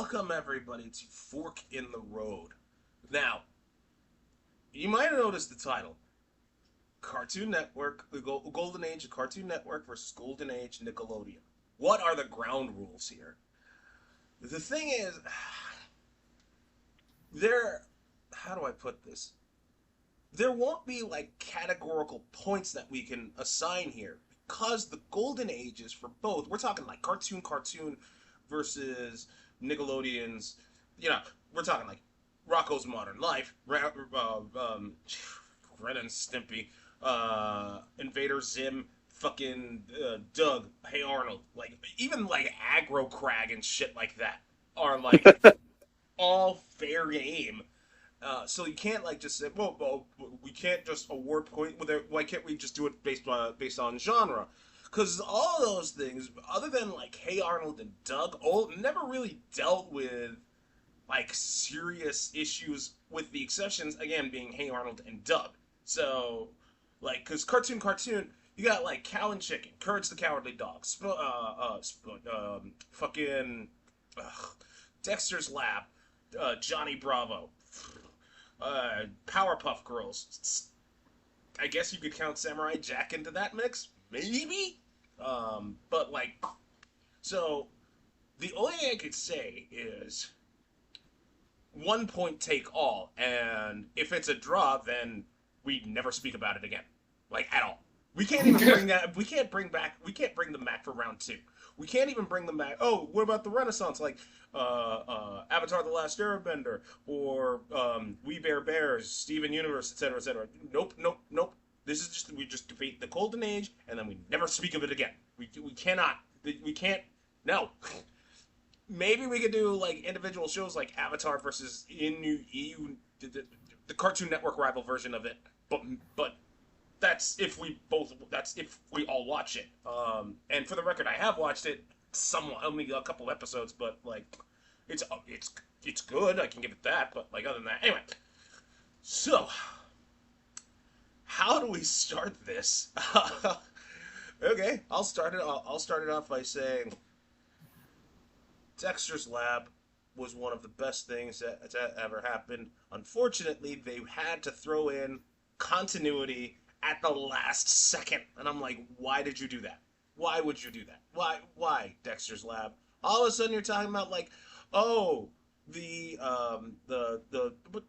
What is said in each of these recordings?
Welcome everybody to Fork in the Road. Now, you might have noticed the title. Cartoon Network, the Golden Age of Cartoon Network versus Golden Age Nickelodeon. What are the ground rules here? The thing is, there, how do I put this? There won't be like categorical points that we can assign here because the golden ages for both, we're talking like cartoon versus Nickelodeon's, you know, we're talking like Rocco's Modern Life, Ren and Stimpy, Invader Zim, fucking Doug, Hey Arnold, like even like Aggro Crag and shit like that are like all fair game. So you can't like just say, well, we can't just award point with it. Why can't we just do it based on genre? Because all those things, other than like Hey Arnold and Doug, all never really dealt with like serious issues, with the exceptions again being Hey Arnold and Doug. So, like, because cartoon, you got like Cow and Chicken, Courage the Cowardly Dog, fucking Dexter's Lab, Johnny Bravo, Powerpuff Girls. I guess you could count Samurai Jack into that mix, maybe. But like, so the only thing I could say is 1 point take all, and if it's a draw, then we never speak about it again, like at all. We can't even bring that. We can't bring back. We can't bring them back for round two. We can't even bring them back. Oh, what about the Renaissance? Like Avatar: The Last Airbender, or We Bare Bears, Steven Universe, etc., etc. Nope, nope, nope. This is just we just defeat the Golden Age, and then we never speak of it again. We cannot. We can't. No. Maybe we could do like individual shows like Avatar versus EU, the Cartoon Network rival version of it. But that's if we all watch it. And for the record, I have watched it somewhat, only a couple episodes, but like it's good. I can give it that. But like other than that, anyway. So how do we start this? Okay, I'll start it off by saying Dexter's Lab was one of the best things that ever happened. Unfortunately, they had to throw in continuity at the last second, and I'm like, why did you do that? Why would you do that? Why Dexter's Lab? All of a sudden, you're talking about like, oh, the but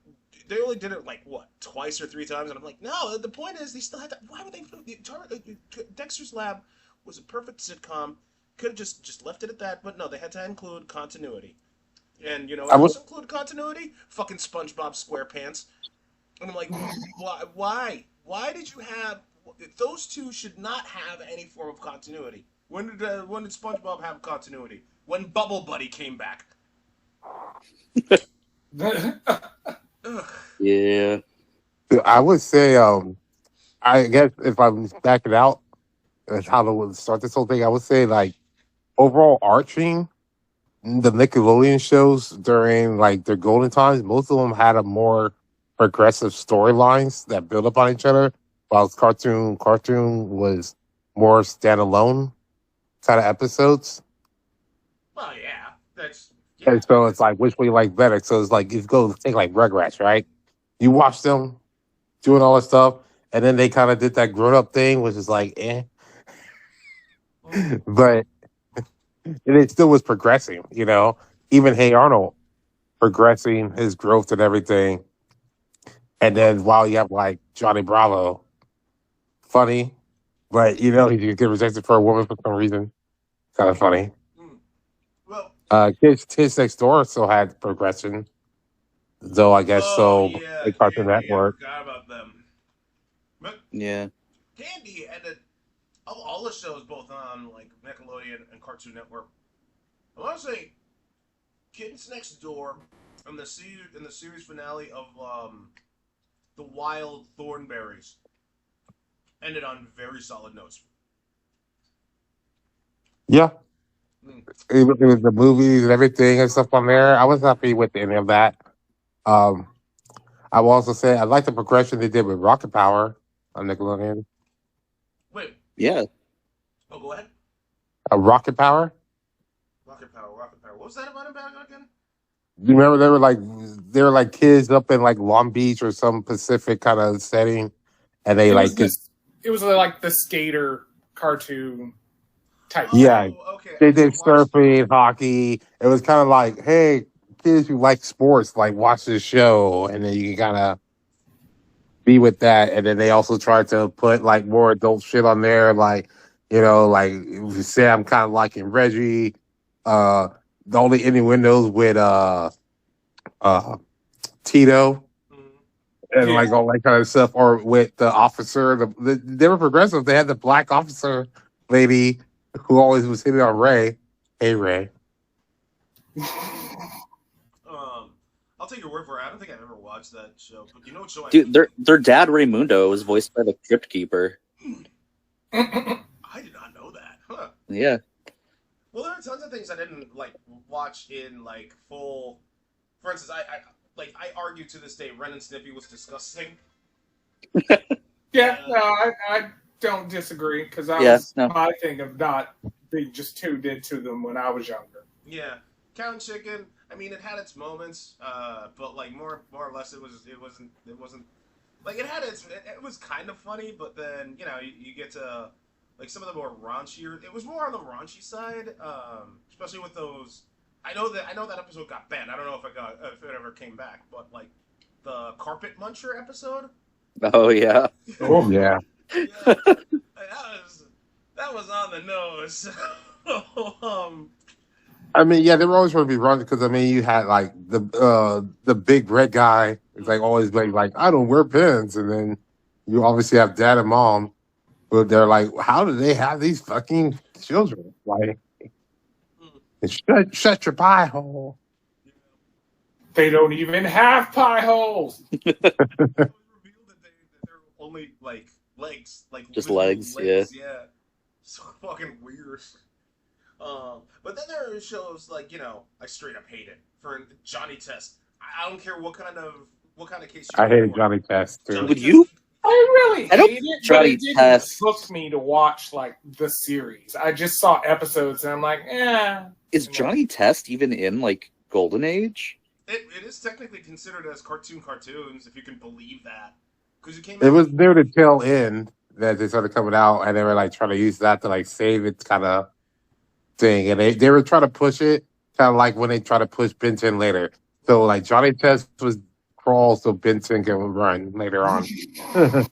they only did it like what, twice or three times, and I'm like, no. The point is, they still had to. Why would they? Dexter's Lab was a perfect sitcom. Could have just left it at that, but no, they had to include continuity. And you know what I would. else included continuity? Fucking SpongeBob SquarePants. And I'm like, why? Why did you have those two? Should not have any form of continuity. When did SpongeBob have continuity? When Bubble Buddy came back. Ugh. Yeah. I would say. I guess if I'm backing out, that's how to start this whole thing. I would say like overall arching the Nickelodeon shows during like their golden times. Most of them had a more progressive storylines that build up on each other, while cartoon was more standalone kind of episodes. Well, yeah, that's And yeah. so it's like which one you like better. So it's like you go take like Rugrats, right? You watch them doing all this stuff, and then they kind of did that grown up thing, which is like, eh. Mm. But it still was progressing, you know. Even Hey Arnold progressing his growth and everything. And then while you have like Johnny Bravo, funny, but you know he could get rejected for a woman for some reason. Kind of funny. Mm. Well, Kids Next Door still had progression, though I guess oh so. yeah, They Cartoon Candy. I Network. forgot about them. But Yeah. Candy ended all the shows both on like Nickelodeon and Cartoon Network. I want to say Kids Next Door and the series finale of the Wild Thornberries ended on very solid notes. Yeah, Mm. even with the movies and everything and stuff on there, I was happy with any of that. Um, I will also say I like the progression they did with Rocket Power on Nickelodeon. Wait, Yeah. go ahead. Rocket Power. Rocket Power, Rocket Power. What was that about again? You remember they were like kids up in like Long Beach or some Pacific kind of setting, and they It like was could, this. It was like the skater cartoon type thing. yeah, Oh, okay. I they used to did watch. surfing, hockey. It was kind of like, hey, kids who like sports, like watch this show, and then you can kind of be with that. And then they also tried to put like more adult shit on there, like like Sam kind of liking Reggie. Uh, the only innuendos with uh Tito Mm, and Yeah, like all that kind of stuff, or with the officer. They were progressive. They had the black officer lady who always was hitting on Ray. Hey Ray. um, I'll take your word for it. I don't think I've ever watched that show, but you know what show I Dude, mean? their dad Raymundo was voiced by the Crypt Keeper. I did not know that. Huh. Yeah. Well, there are tons of things I didn't like watch in like full. For instance, I argue to this day Ren and Snippy was disgusting. yeah. Uh, No, I don't disagree because that Yeah, was no. my thing of not being just tuned into them when I was younger. yeah, Count Chicken. I mean, it had its moments, but like more or less, it wasn't like it had it was kind of funny, but then you get to like some of the more raunchier. It was more on the raunchy side, especially with those. I know that episode got banned. I don't know if it ever came back, but like the Carpet Muncher episode. Oh yeah. Oh, Yeah. Yeah, that was on the nose. um, I mean, yeah, they were always trying to be wrong because I mean, you had like the big red guy. It's like always like I don't wear pins, and then you obviously have dad and mom, but they're like, how do they have these fucking children? Like, shut your pie hole. they don't even have pie holes. it was revealed that they're only like legs, like Just literal legs, legs. Yeah, so fucking weird. But then there are shows like I straight up hate it. For Johnny Test, I don't care what kind of case you I go hated for. Johnny Test Johnny too. Would Test. you? I really I don't hate it, but Johnny it didn't Test. hook me to watch like the series. I just saw episodes and I'm like, Is Johnny Test even in like Golden Age? It is technically considered as cartoons if you can believe that, because it came It out. was near the tail end that they started coming out, and they were like trying to use that to like save its kind of thing, and they were trying to push it kind of like when they try to push Ben 10 later. So like Johnny Test was crawl so Ben 10 can run later on. Look,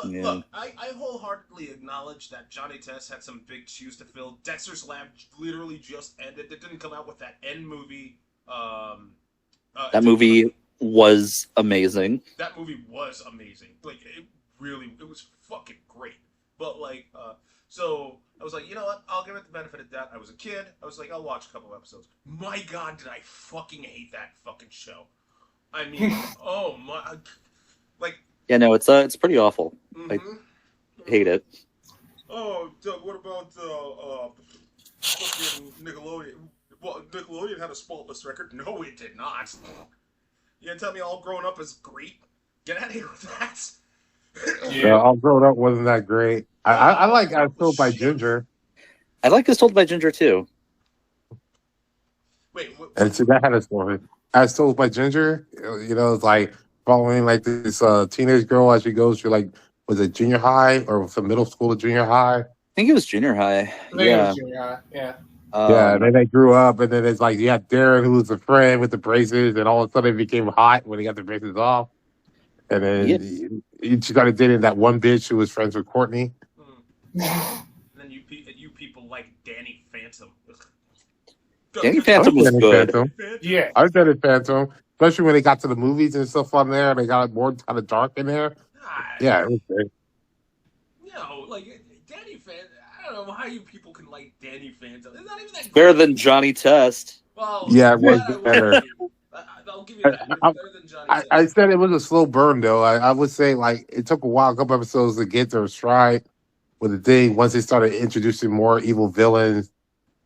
Yeah. look I wholeheartedly acknowledge that Johnny Test had some big shoes to fill. Dexter's Lab literally just ended. It didn't come out with that end movie. That movie was amazing. That movie was amazing. Like it was fucking great. But like, so I was like, you know what? I'll give it the benefit of the doubt. I was a kid. I was like, I'll watch a couple episodes. My God, did I fucking hate that fucking show? I mean, oh my, like, Yeah, no, it's pretty awful. I hate it. Oh, Doug, what about fucking Nickelodeon? Well, Nickelodeon had a spotless record. No, it did not. You gonna tell me All Grown Up is great? Get out of here with that. yeah. All grown up wasn't that great. I like I Feel by Shit. Ginger, I like As Told by Ginger too. Wait, and see that had a story. As Told by Ginger, it's like following like this teenage girl as she goes through like was it junior high or from middle school to junior high. I think it was junior high. I think it Yeah. was junior high, yeah. Yeah, and then they grew up, and then it's like you had Darren, who was a friend with the braces, and all of a sudden it became hot when he got the braces off. And then Yeah. he started dating that one bitch who was friends with Courtney. and then you people like Danny Phantom. Danny Phantom was Danny good. Phantom. Yeah. I was Danny Phantom, especially when they got to the movies and stuff on there. They got it more kind of dark in there. Yeah, it was great. Like Danny Phantom. I don't know how you people can like Danny Phantom. It's not even that Better good. than Johnny Test. Well, Yeah, it was that I will better. give you. I'll give you that. It's better than Johnny Test. I said it was a slow burn, though. I would say like it took a while, a couple episodes to get their stride with the thing. Once they started introducing more evil villains,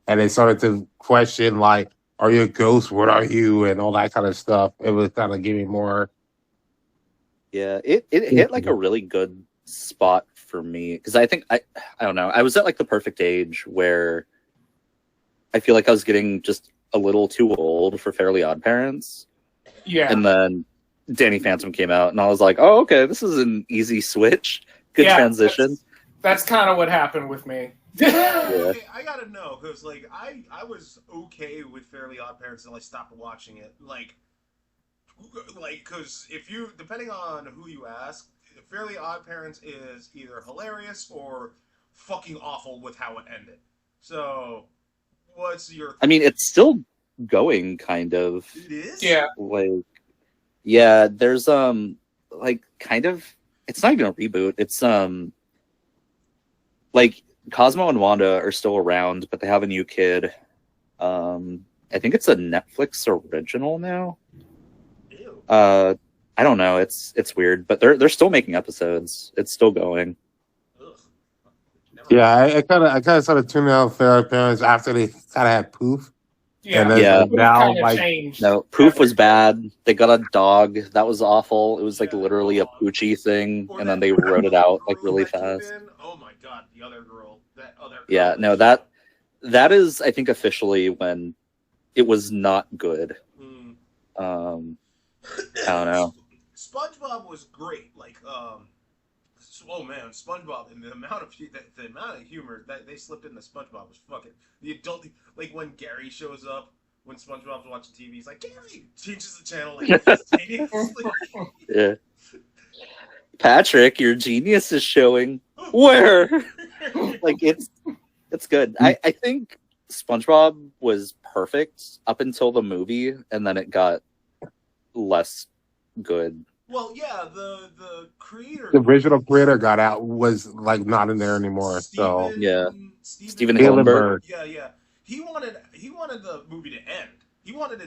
and they started to question like, "Are you a ghost? What are you?" and all that kind of stuff. It was kind of giving more. Yeah, it hit like a really good spot for me because I think I don't know, I was at like the perfect age where I feel like I was getting just a little too old for Fairly Odd Parents. Yeah. And then Danny Phantom came out, and I was like, oh, okay, this is an easy switch. Good Yeah, transition. That's kind of what happened with me. Okay, I gotta know, because, like, I was okay with Fairly Odd Parents until I stopped watching it. Like, because if you, depending on who you ask, Fairly Odd Parents is either hilarious or fucking awful with how it ended. So, what's your... I mean, it's still going, kind of. It is? Yeah. Like, yeah, there's, like, kind of, it's not even a reboot. It's, like, Cosmo and Wanda are still around, but they have a new kid. I think it's a Netflix original now. Ew. I don't know. It's weird, but they're still making episodes. It's still going. Ugh. Never Yeah, I kind of started tuning out Fair Parents after they kind of had Poof. Yeah. And then Yeah. like, now, kind of like, changed. No, Poof was bad. They got a dog. That was awful. It was like Yeah. literally a Poochie thing, Or and that then they wrote it out like girl really that came fast. in. Oh my god, the other girl. That other girl. Yeah, no, that is, I think, officially when it was not good. Hmm. I don't know. SpongeBob was great. Like, oh man, SpongeBob and the amount of humor that they slipped into SpongeBob was fucking the adult. Like when Gary shows up when SpongeBob's watching TV, he's like, Gary changes the channel like instantaneously. Yeah. Patrick, your genius is showing. Where? Like it's good. I think SpongeBob was perfect up until the movie, and then it got less good. Well, yeah, the creator, the original creator got out, was like not in there anymore. So Yeah. Stephen Hillenburg. Yeah. He wanted the movie to end. He wanted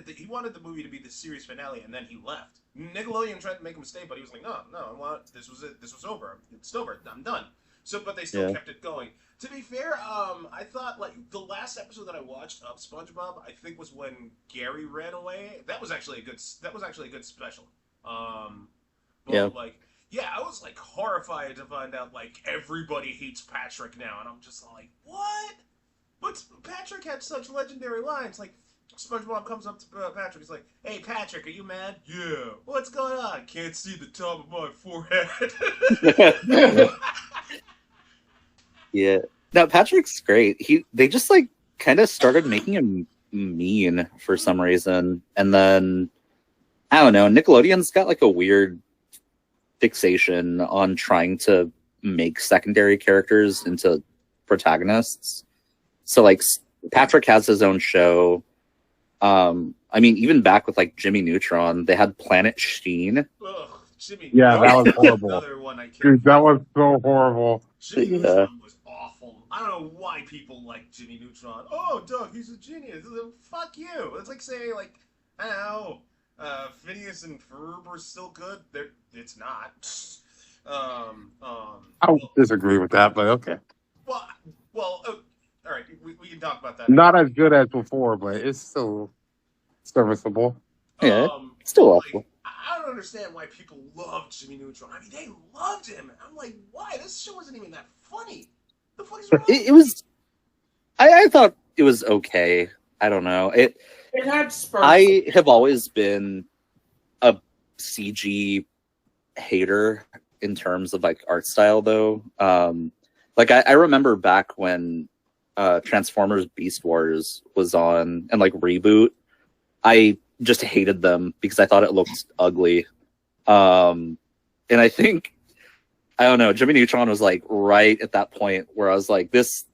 the movie to be the series finale, and then he left. Nickelodeon tried to make him stay, but he was like, no, this was it. This was over. It's over. I'm done. So, but they still kept it going. To be fair, I thought like the last episode that I watched of SpongeBob, I think was when Gary ran away. That was actually a good special. But Yeah. like, yeah, I was like horrified to find out like everybody hates Patrick now, and I'm just like, what? But Patrick had such legendary lines. Like, SpongeBob comes up to Patrick. He's like, "Hey, Patrick, are you mad?" "Yeah." "What's going on?" "Can't see the top of my forehead." Yeah. No, Patrick's great. They just like kind of started making him mean for some reason, and then I don't know. Nickelodeon's got like a weird fixation on trying to make secondary characters into protagonists. So like Patrick has his own show. I mean, even back with like Jimmy Neutron, they had Planet Sheen. Ugh, Jimmy. Yeah, that was horrible. Another one I can't. Dude, that was so horrible. Jimmy Yeah. Neutron was awful. I don't know why people like Jimmy Neutron. Oh, Doug, he's a genius. Fuck you. It's like saying like, I don't know, Phineas and Ferb are still good. It's not. I would disagree with that, but okay. Well, all right. We can talk about that. Not as good as before, but it's still serviceable. Yeah, Um, still like, awful. I don't understand why people love Jimmy Neutron. I mean, they loved him. I'm like, why? This show wasn't even that funny. The fuck is wrong? It was. I thought it was okay. I don't know. It had spurts. I have always been a CG hater in terms of like art style, though. Like I remember back when Transformers Beast Wars was on and like Reboot, I just hated them because I thought it looked ugly. And I think, I don't know, Jimmy Neutron was like right at that point where I was like, this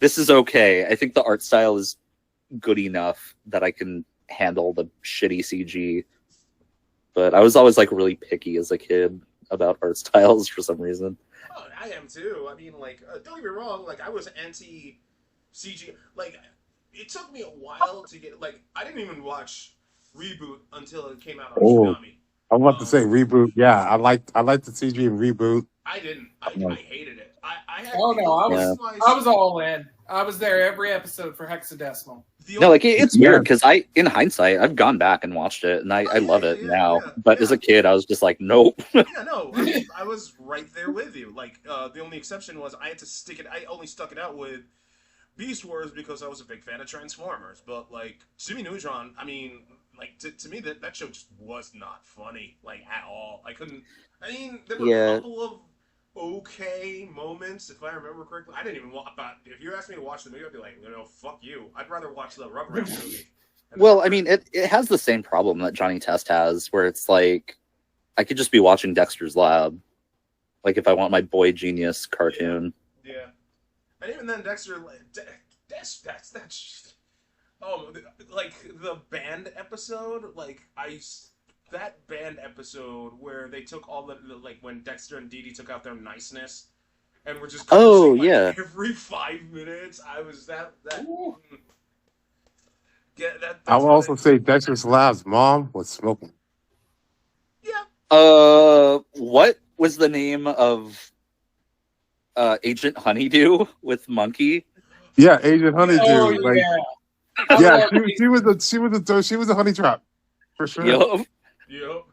is okay. I think the art style is good enough that I can handle the shitty CG. But I was always like really picky as a kid about art styles for some reason. Oh, I am too. I mean, like, don't get me wrong. Like, I was anti CG. Like, it took me a while to get. Like, I didn't even watch Reboot until it came out on Oh. Tsunami. I'm about to say reboot. Yeah, I like the CG in reboot. I didn't. I hated it. I had. Oh no, I was my- I was all in. I was there every episode for Hexadecimal. the No, only- like it's weird because in hindsight, I've gone back and watched it and I love it now. But as a kid, I was just like, nope. Yeah, no, I was right there with you. Like, the only exception was I had to stick it. I only stuck it out with Beast Wars because I was a big fan of Transformers, but like Jimmy Neutron, I mean, like to me that show just was not funny like at all. I couldn't. I mean, there were a Yeah. couple of okay moments if I remember correctly. I didn't even watch. But if you asked me to watch the movie, I'd be like, fuck you. I'd rather watch the Rugrats movie. And the Well, I Rugrats- mean, it has the same problem that Johnny Test has, where it's like I could just be watching Dexter's Lab, like if I want my Boy Genius cartoon. Yeah, and even then, Dexter, that's oh, like the band episode, like that band episode where they took all the like when Dexter and Dee Dee took out their niceness and were just Oh, cursing, like, yeah. every 5 minutes. I was that Ooh. yeah that. I That's will what also say Dexter's Lab's mom was smoking. yeah. What was the name of Agent Honeydew with Monkey? Yeah, Agent Honeydew. Oh Like, yeah. I yeah, love she was a honey trap for sure. Yup. Yep.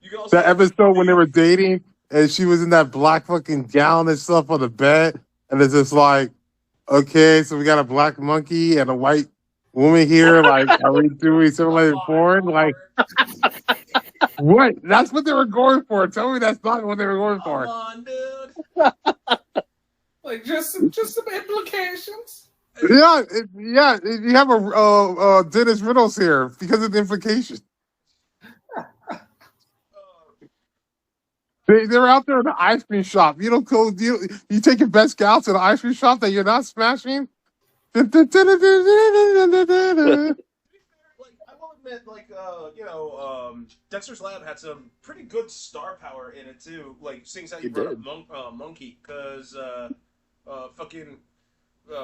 You can also That episode when they were dating and she was in that black fucking gown and stuff on the bed, and it's just like, okay, so we got a black monkey and a white woman here. Like, are we doing simulated porn? Like, what? That's what they were going for. Tell me that's not what they were going come for. on, dude. like just some implications. Yeah, you have a Dennis Riddles here because of the implication. They're out there in the ice cream shop. You don't go. You take your best gal to the ice cream shop that you're not smashing. Like I will admit, like Dexter's Lab had some pretty good star power in it too. Like seeing how you It brought did. up Monkey, because fucking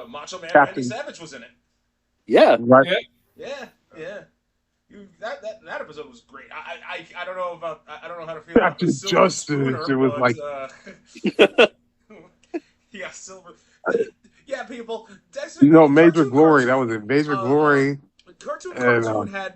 Macho Man Captain. Randy Savage was in it. Yeah. Right. Yeah, yeah. That episode was great. I don't know about I don't know how to feel about the Captain Silver Justice, Spooner, it was but, like- yeah, Silver. Yeah, people. Dexter, Major Cartoon Glory. That Cartoon- was it. Major uh, Glory. Cartoon And, Cartoon had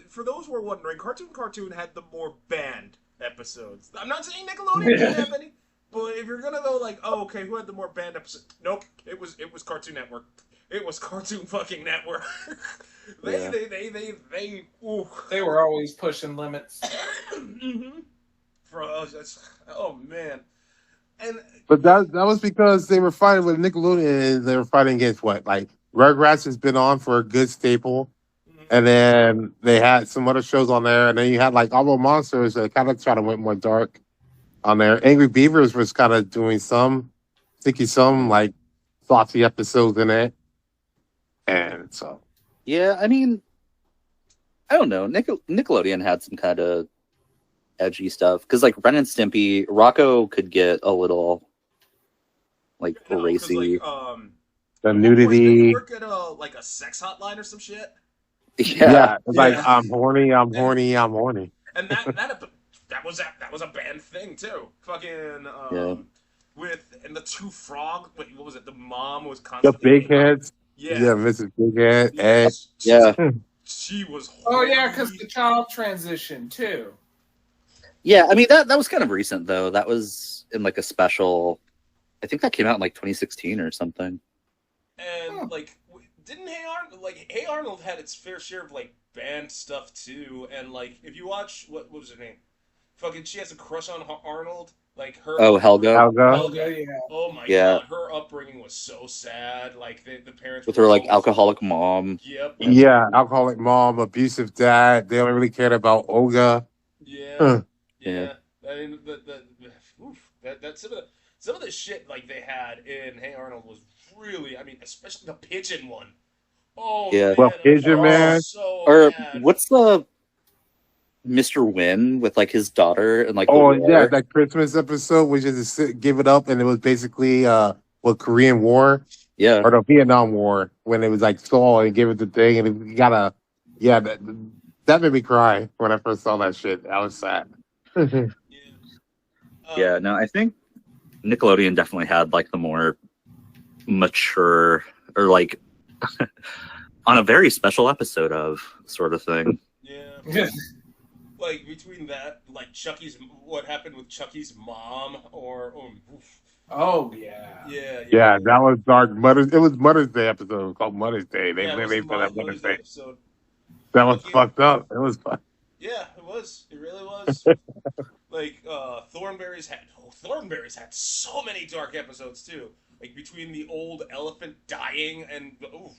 for those who are wondering, Cartoon had the more banned episodes. I'm not saying Nickelodeon didn't have any, but if you're gonna go like, oh, okay, who had the more banned episodes? Nope, it was Cartoon Network. It was Cartoon fucking Network. Yeah. They ooh. They were always pushing limits. Mm-hmm. For us, that's oh man. And But that was because they were fighting with Nickelodeon and they were fighting against what? Like Rugrats has been on for a good staple. And then they had some other shows on there. And then you had like All Monsters that kind of trying to went more dark on there. Angry Beavers was kind of doing some like saucy episodes in it. And so. Yeah, I mean, I don't know. Nickelodeon had some kind of edgy stuff because, like, Ren and Stimpy, Rocco could get a little like you know, 'cause, racy. like, The did nudity. he work at a sex hotline or some shit? Yeah. It's like Yeah. I'm horny. And that was a banned thing too. Fucking Yeah. and the two frog. Wait, what was it? The mom was The constantly big heads. Yeah, Yeah, Mrs. Big Head. yeah. Ed. Yeah. She was. Oh yeah, because horny. the child transition too. Yeah, I mean that was kind of recent though. That was in like a special. I think that came out in like 2016 or something. And like, didn't Hey Arnold had its fair share of like banned stuff too. And like, if you watch what was her name? Fucking, she has a crush on Arnold. Like her. Oh, Helga. Helga, yeah. Oh my Yeah. god, her upbringing was so sad. Like the parents With were her like so- alcoholic mom. Yep. Yeah, alcoholic mom, abusive dad. They only really cared about Olga. Yeah. Huh. Yeah. I mean, some of the shit like they had in Hey Arnold was really, I mean, especially the pigeon one. Oh Yeah. man, Well, it was Pigeon Man. so Or bad. what's the Mr. Wynn with like his daughter and like the Oh, war? yeah, that Christmas episode, which is Give It Up, and it was basically Korean War Yeah. or the Vietnam War when it was like Saul and gave it the thing, and you gotta, yeah, that made me cry when I first saw that shit. I was sad. Yeah. Yeah, no, I think Nickelodeon definitely had like the more mature or like on a very special episode of sort of thing. Yeah. Like between that, like what happened with Chucky's mom, or oof. Oh yeah. Yeah, yeah, Yeah, that was dark. Mother's. It was Mother's Day episode. It was called Mother's Day. They yeah. It was literally the put that Mother's Mother's Day Day. episode. That was Fucking fucked up. It was fun. yeah, it was. It really was. Like Thornberries had so many dark episodes too. Like between the old elephant dying and ooh,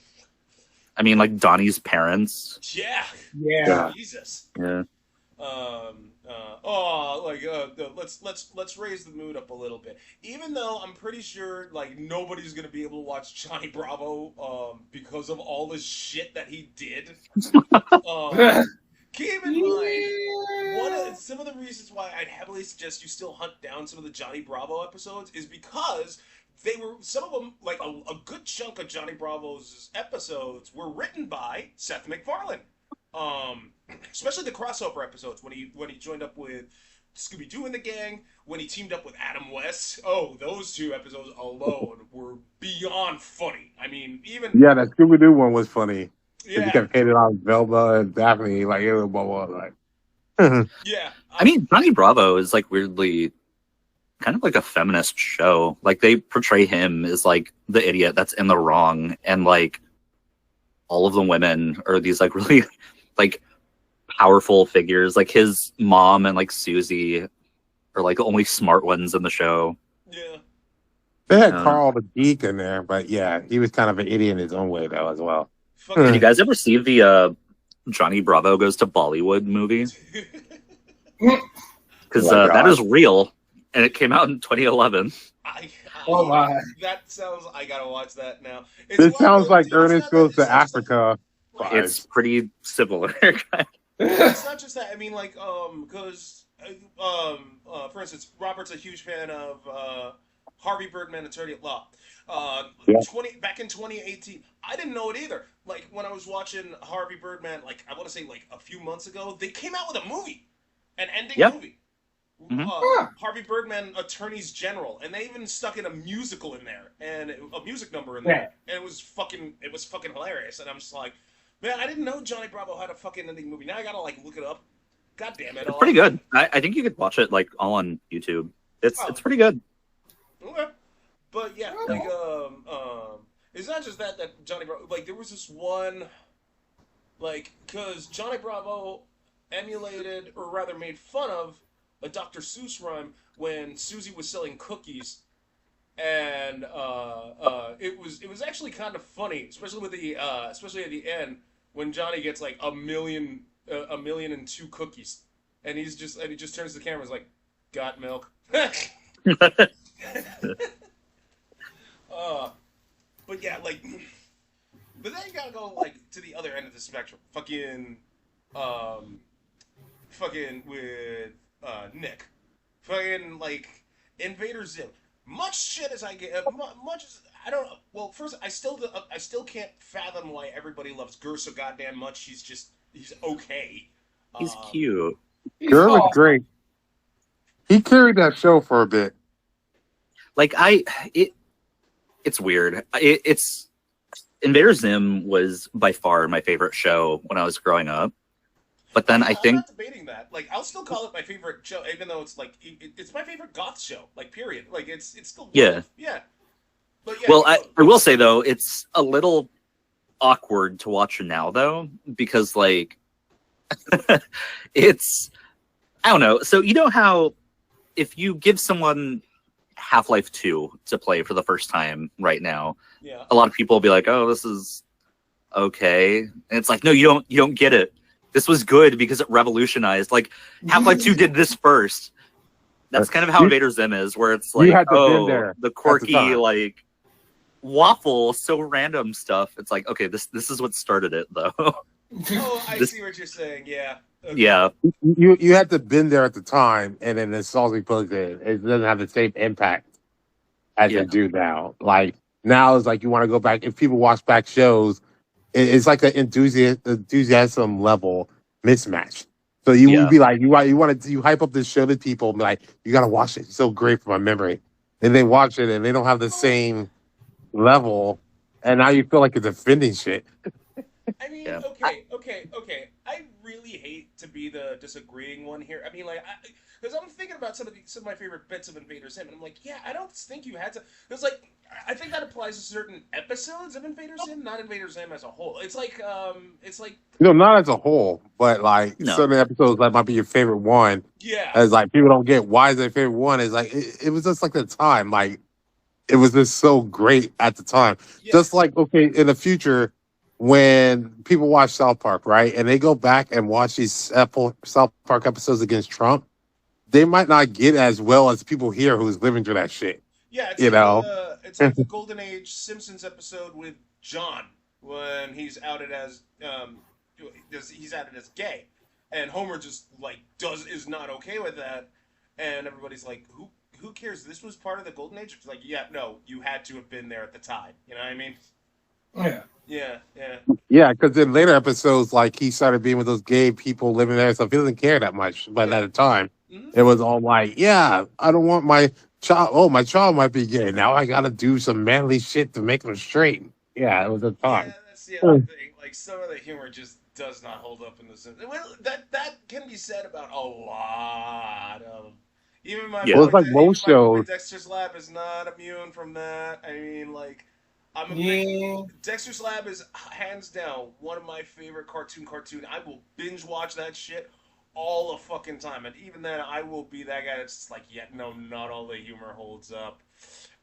I mean, like Donnie's parents. yeah, Yeah. Jesus. Yeah. Let's raise the mood up a little bit. Even though I'm pretty sure like nobody's gonna be able to watch Johnny Bravo because of all the shit that he did. Um, keep in mind some of the reasons why I'd heavily suggest you still hunt down some of the Johnny Bravo episodes is because they were some of them like a good chunk of Johnny Bravo's episodes were written by Seth MacFarlane. Um, Especially the crossover episodes when he joined up with Scooby Doo and the gang, when he teamed up with Adam West. Oh, those two episodes alone were beyond funny. I mean, even Yeah, that Scooby Doo one was funny. Because you yeah, kept hating on Velma and Daphne, like it was blah blah. Like, yeah. I mean, Johnny Bravo is like weirdly kind of like a feminist show. Like they portray him as like the idiot that's in the wrong, and like all of the women are these like really like powerful figures. Like his mom and like Susie are like the only smart ones in the show. Yeah. they had Um, Carl the Geek in there, but yeah, he was kind of an idiot in his own way though as well. Did you Fucking. guys ever see the Johnny Bravo Goes to Bollywood movie? Because Oh my that God. is real, and it came out in 2011. I, Oh my. That sounds. I gotta watch that now. This sounds like it's Ernest not Goes that- to Africa. Right. It's pretty similar. It's not just that. I mean, like, because, for instance, Robert's a huge fan of Harvey Birdman, Attorney at Law. Yeah. Back in 2018, I didn't know it either. Like when I was watching Harvey Birdman, like I want to say like a few months ago, they came out with a movie, an ending Yep. movie. Mhm. Harvey Birdman, Attorneys General, and they even stuck in a musical in there and a music number in Yeah. there, and it was fucking hilarious. And I'm just like, man, I didn't know Johnny Bravo had a fucking ending movie. Now I gotta like look it up. God damn it! It's pretty good. I think you could watch it like all on YouTube. It's pretty good. Okay. But yeah, like it's not just that Johnny Bravo. Like there was this one, like because Johnny Bravo emulated or rather made fun of a Dr. Seuss rhyme when Susie was selling cookies, and it was actually kind of funny, especially with the especially at the end when Johnny gets like a million and two cookies, and he just turns to the camera and is like, "Got milk." But yeah, like, but then you gotta go like to the other end of the spectrum. Fucking with Nick, fucking like Invader Zim. Much shit as I get, much as I don't know. Well, first I still can't fathom why everybody loves Gur so goddamn much. He's okay. He's cute. Girl was great. He carried that show for a bit. Like it's weird. It's Invader Zim was by far my favorite show when I was growing up. But then I'm I think not debating that. Like, I'll still call it my favorite show, even though it's like it's my favorite goth show. Like, period. Like, it's still Yeah. yeah. But yeah. well, I will say though, it's a little awkward to watch now though, because like it's I don't know. So you know how if you give someone Half-Life 2 to play for the first time right now, yeah. a lot of people will be like, "Oh, this is okay," and it's like, "No, you don't get it. This was good because it revolutionized. Like Half-Life 2 did this first." That's kind of how Invader Zim is, where it's like, had to been oh, there the at the quirky time. like waffle, so random stuff. It's like, okay, this is what started it though. Oh, I This- see what you're saying. Yeah. Okay. Yeah, You had to been there at the time, and then the Salty Pugs it doesn't have the same impact as Yeah. it do now. Like now, it's like you want to go back. If people watch back shows, it's like an enthusiasm level mismatch. So you Yeah. would be like, you hype up this show to people, and be like, you got to watch it. It's so great for my memory. And they watch it, and they don't have the same level, and now you feel like you're defending shit. I mean, Yeah. okay. I really hate to be the a disagreeing one here. I mean, like, because I'm thinking about some of my favorite bits of Invader Zim, and I'm like, yeah, I don't think you had to. Because like, I think that applies to certain episodes of Invader Zim, not Invader Zim as a whole. It's like, Not as a whole, but like No. certain episodes that might be your favorite one. yeah, As like people don't get why is their favorite one is like it was just like the time, like it was just so great at the time. yeah, Just like okay, in the future, when people watch South Park, right, and they go back and watch these South Park episodes against Trump, they might not get as well as people here who's living through that shit. yeah. You know, It's like the Golden Age Simpsons episode with John when he's outed as he's outed as gay, and Homer just like is not okay with that, and everybody's like, who cares? This was part of the Golden Age. It's like, yeah, no, you had to have been there at the time. You know what I mean? Yeah. Yeah, yeah, yeah, because in later episodes, like he started being with those gay people living there, so he doesn't care that much. But yeah. at the time, Hmm. it was all like, yeah, I don't want my child. Oh, my child might be gay. Now I got to do some manly shit to make him straight. Yeah, it was a Yeah, time. that's the other thing. Like some of the humor just does not hold up in the Simpsons. Well, that can be said about a lot of. Well, Yeah. it's like Even most my boy shows. Dexter's Lab is not immune from that. I mean, like, I'm a big Yeah. Dexter's Lab is hands down one of my favorite cartoon. I will binge watch that shit all the fucking time, and even then, I will be that guy that's just like, yeah, no, not all the humor holds up.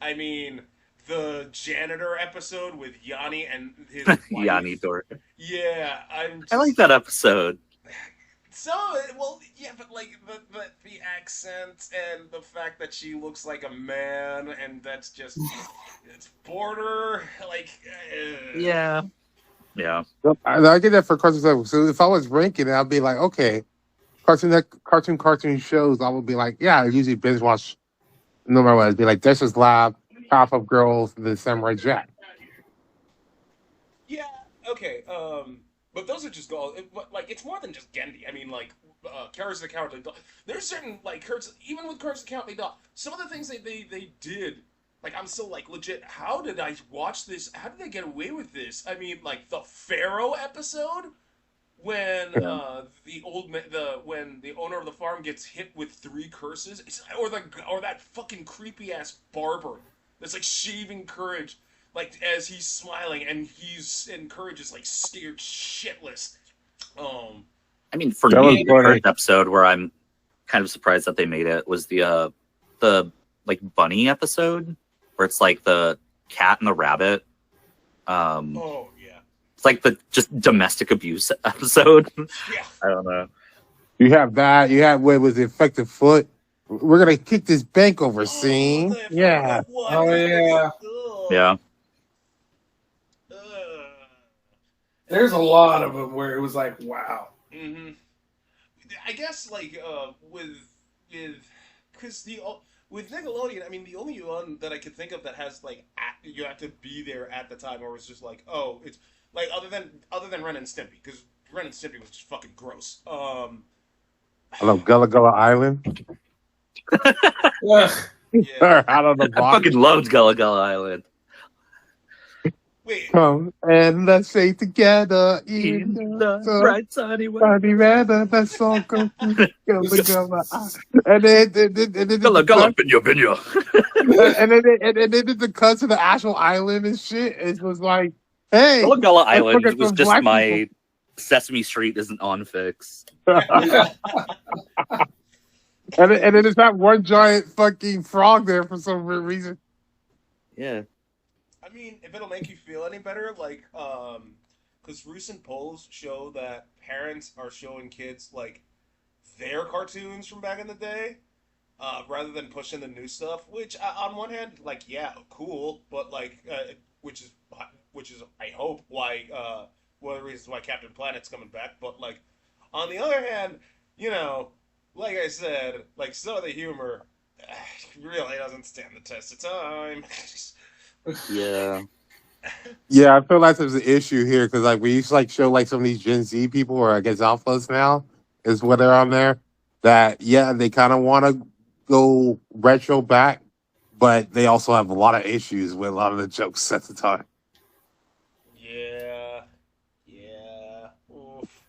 I mean, the janitor episode with Yanni and his Yanni wife. Dork. Yeah, I'm I like just that episode. so well. Yeah, but like the accent and the fact that she looks like a man, and that's just it's border like. Yeah. Yeah. I get that for cartoons. So if I was ranking it, I'd be like, okay, cartoon shows. I would be like, yeah, I usually binge watch no matter what. It'd be like Dexter's Lab, Powerpuff Girls, and then Samurai Jack. Yeah, okay. But those are just but like it's more than just Gendy. I mean, like Courage the Cowardly Dog. There's certain like even with Courage the Cowardly Dog, some of the things they did. Like I'm still like legit. How did I watch this? How did they get away with this? I mean, like the Pharaoh episode when Yeah. when the owner of the farm gets hit with 3 curses, or that fucking creepy ass barber that's like shaving Courage, like as he's smiling and Courage is like scared shitless. Um, I mean, for That was me, the funny. first episode where I'm kind of surprised that they made it was the like bunny episode where it's like the cat and the rabbit. oh yeah, It's like the just domestic abuse episode. yeah. I don't know. You have that. You have what was the effective foot. We're gonna kick this bank over. Oh, Scene. the Yeah. what? Oh, yeah. Ugh. Yeah. Ugh. There's a lot of them where it was like, wow. Mm-hmm. I guess like with because the with Nickelodeon, I mean the only one that I could think of that has like you have to be there at the time, or was just like, oh, it's like other than Ren and Stimpy, because Ren and Stimpy was just fucking gross. I love Gullah Gullah Island. Ugh. Yeah. Out of the I box. fucking loved Gullah Gullah Island. Wait. Come and let's stay together In in the the bright sunny way. sunny weather. Let's all go to Gullah Gullah Island. And then Gullah Gullah Binya Binya. and then did the cuts to the actual island and shit. It was like, hey, Gullah Gullah let's look Island at was some just black my Sesame Street isn't on fix. people. And then there's that one giant fucking frog there for some weird reason. Yeah. I mean, if it'll make you feel any better, like, because recent polls show that parents are showing kids like their cartoons from back in the day, rather than pushing the new stuff. Which, on one hand, like, yeah, cool, but like, which is I hope why one of the reasons why Captain Planet's coming back. But like, on the other hand, you know, like I said, like some of the humor really doesn't stand the test of time. Yeah. Yeah, I feel like there's an issue here because like we used to like show like some of these Gen Z people or I guess alphas now is what they're on there that yeah they kind of want to go retro back, but they also have a lot of issues with a lot of the jokes at the time. Yeah, yeah. Oof.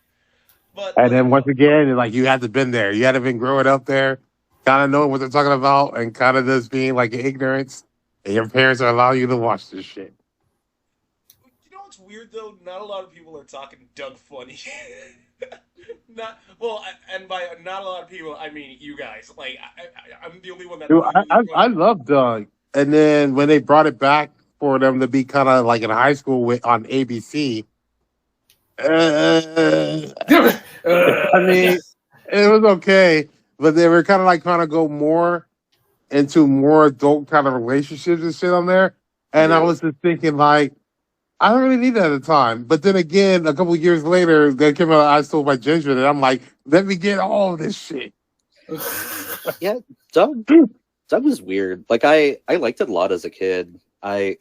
But And like, then once again, like you had to been there. You had to been growing up there, kind of knowing what they're talking about, and kind of just being like ignorance. And your parents are allowing you to watch this shit. you know what's weird though? Not a lot of people are talking Doug funny. Not well, and by not a lot of people, I mean you guys. Like I'm the only one that Dude, really I fucking. love Doug. And then when they brought it back for them to be kind of like in high school with on ABC, uh, I mean, it was okay, but they were kind of like trying to go more into more adult kind of relationships and shit on there. And I Yeah. was just thinking like, I don't really need that at the time. But then again, a couple of years later, they came out I Stole My Ginger, and I'm like, let me get all of this shit. Yeah, Doug Doug was weird. Like I liked it a lot as a kid. I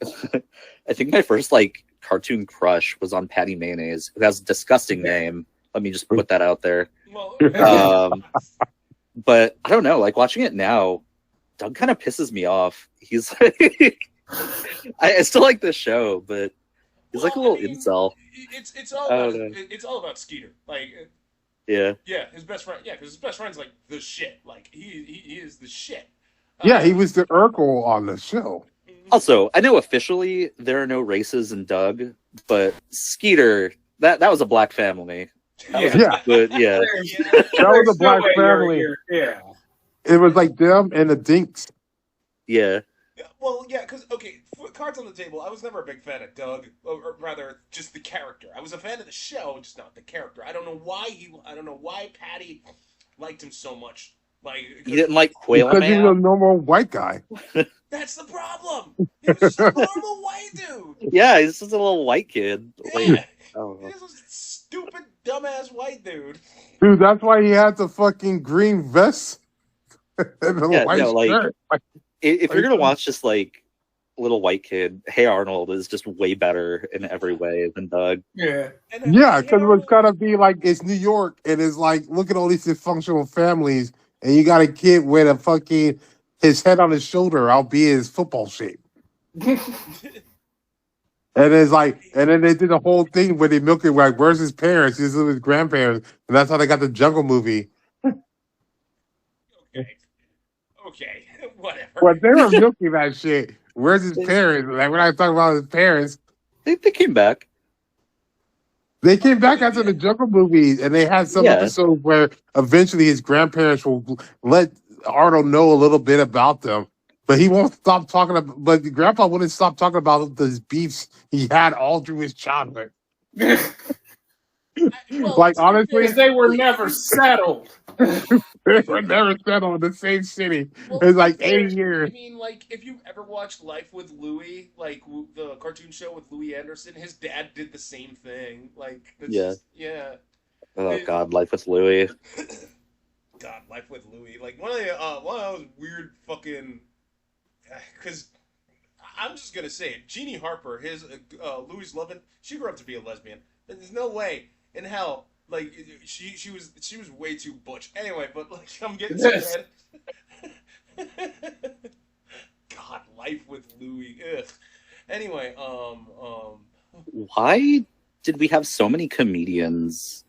I think my first like cartoon crush was on Patty Mayonnaise, who has a disgusting name. Let me just put that out there. Well, But I don't know, like watching it now, Doug kind of pisses me off. He's like, I still like this show, but he's like a little incel. it's all I about don't know. it's all about Skeeter. Like Yeah. yeah, his best friend. Yeah, because his best friend's like the shit. Like he is the shit. Yeah, he was the Urkel on the show. Also, I know officially there are no races in Doug, but Skeeter, that was a black family. That was Yeah. good. Yeah. That was a black family. Yeah. It was like them and the Dinks. Yeah. Well, yeah, because okay, cards on the table. I was never a big fan of Doug, or rather, just the character. I was a fan of the show, just not the character. I don't know why I don't know why Patty liked him so much. Like, You didn't like Quail Because he was a Man? normal white guy. that's the problem. He was just a normal white dude. Yeah, he's just a little white kid. Like, Yeah, oh. he's a stupid, dumbass white dude. Dude, that's why he had the fucking green vest and the Yeah, white no, like shirt. if you're gonna watch just like little white kid, Hey Arnold is just way better in every way than Doug. Yeah. And Yeah, because it was kind of be like it's New York, and it's like look at all these dysfunctional families, and you got a kid with a fucking his head on his shoulder, albeit his football shape. And it's like, and then they did the whole thing where they milk it like, where's his parents? He's with his grandparents, and that's how they got the Jungle movie. okay, whatever. But they were milking that shit. Where's his parents? Like we're not talking about his parents. They came back. They came back after the Jungle movie, and they had some Yeah. episode where eventually his grandparents will let Arnold know a little bit about them, but he won't stop talking about. But the grandpa wouldn't stop talking about the beefs he had all through his childhood. Well, Like to be honestly, Because they were never settled. they were never settled in the same city. Well, It was like to be fair, 80 years. I mean, like, if you've ever watched Life with Louie, like the cartoon show with Louis Anderson, his dad did the same thing. Like, that's Yeah. just, yeah. Oh God, Life with Louie. God, Life with Louie. Like one of those weird fucking. Because I'm just gonna say it. Jeannie Harper, his Louis' loving, she grew up to be a lesbian. There's no way in hell. Like she was way too butch. Anyway, but like I'm getting so mad. God, Life with Louie. Ugh. Anyway, Why did we have so many comedians